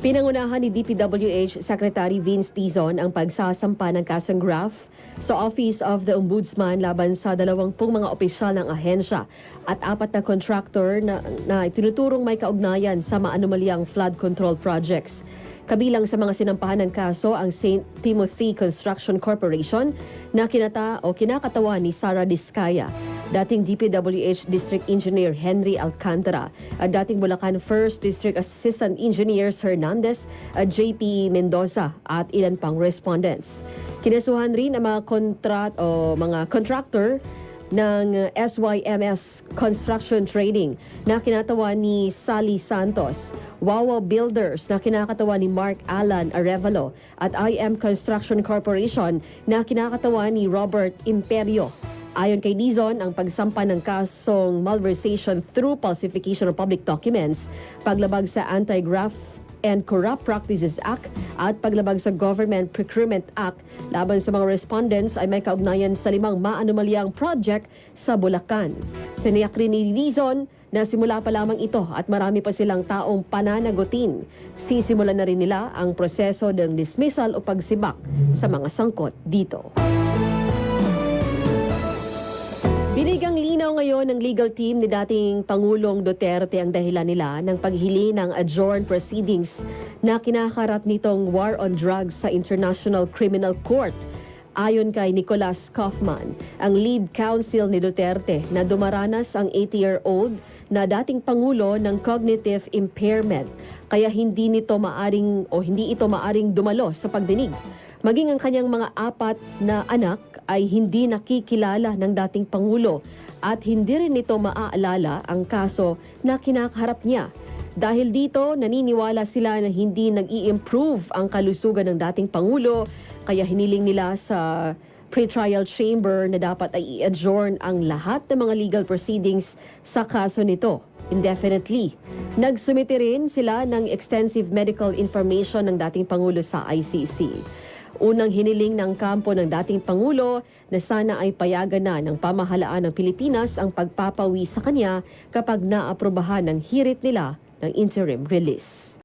Pinangunahan ni DPWH Secretary Vince Dizon ang pagsasampa ng kasong graft sa Office of the Ombudsman laban sa 20 mga opisyal ng ahensya at 4 na contractor na tinuturong may kaugnayan sa maanumalyang flood control projects. Kabilang sa mga sinampahan ng kaso ang St. Timothy Construction Corporation na kinakatawan ni Sara Diskaya, dating DPWH District Engineer Henry Alcantara at dating Bulacan 1st District Assistant Engineers Hernandez at JP Mendoza at ilan pang respondents. Kinasuhan rin ang mga contractor ng SYMS Construction Trading na kinatawa ni Sally Santos, Wawa Builders na kinakatawa ni Mark Alan Arevalo at IM Construction Corporation na kinakatawa ni Robert Imperio. Ayon kay Dizon, ang pagsampa ng kasong malversation through falsification of public documents, paglabag sa Anti-Graft and Corrupt Practices Act at paglabag sa Government Procurement Act laban sa mga respondents ay may kaugnayan sa 5 maanumalyang project sa Bulacan. Tiniyak rin ni Dizon na simula pa lamang ito at marami pa silang taong pananagutin. Sisimulan na rin nila ang proseso ng dismissal o pagsibak sa mga sangkot dito. Binigang linaw ngayon ng legal team ni dating Pangulong Duterte ang dahilan nila ng paghili ng adjourned proceedings na kinakaharap nitong war on drugs sa International Criminal Court. Ayon kay Nicholas Kaufman, ang lead counsel ni Duterte na dumaranas ang 80-year-old na dating Pangulo ng cognitive impairment, kaya hindi ito maaring dumalo sa pagdinig. Maging ang kanyang mga 4 na anak ay hindi nakikilala ng dating Pangulo at hindi rin nito maaalala ang kaso na kinakaharap niya. Dahil dito, naniniwala sila na hindi nag-i-improve ang kalusugan ng dating Pangulo, kaya hiniling nila sa pre-trial chamber na dapat ay i-adjourn ang lahat ng mga legal proceedings sa kaso nito indefinitely. Nagsumite rin sila ng extensive medical information ng dating Pangulo sa ICC. Unang hiniling ng kampo ng dating Pangulo na sana ay payagan na ng pamahalaan ng Pilipinas ang pagpapawi sa kanya kapag naaprubahan ng hirit nila ng interim release.